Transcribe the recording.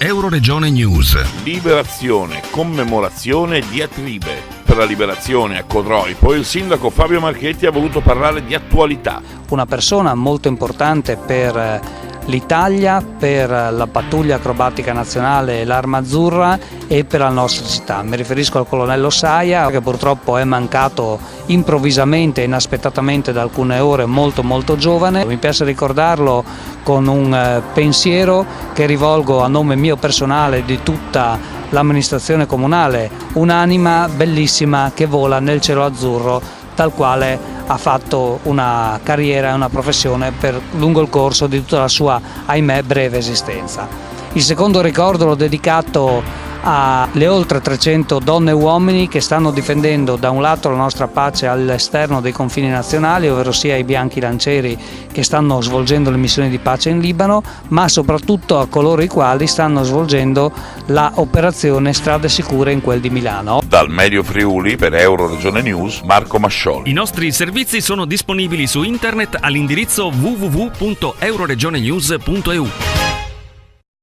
Euroregione News. Liberazione, commemorazione, diatribe. Per la liberazione a Codroipo il sindaco Fabio Marchetti ha voluto parlare di attualità. Una persona molto importante per l'Italia, per la pattuglia acrobatica nazionale e l'Arma Azzurra e per la nostra città. Mi riferisco al colonnello Saia, che purtroppo è mancato improvvisamente e inaspettatamente da alcune ore, molto giovane. Mi piace ricordarlo con un pensiero che rivolgo a nome mio personale e di tutta l'amministrazione comunale, un'anima bellissima che vola nel cielo azzurro, dal quale ha fatto una carriera e una professione lungo il corso di tutta la sua, ahimè, breve esistenza. Il secondo ricordo l'ho dedicato alle oltre 300 donne e uomini che stanno difendendo da un lato la nostra pace all'esterno dei confini nazionali, ovvero sia i bianchi lancieri che stanno svolgendo le missioni di pace in Libano, ma soprattutto a coloro i quali stanno svolgendo l'operazione Strade Sicure in quel di Milano. Dal Medio Friuli per Euroregione News, Marco Mascioli. I nostri servizi sono disponibili su internet all'indirizzo www.euroregionenews.eu.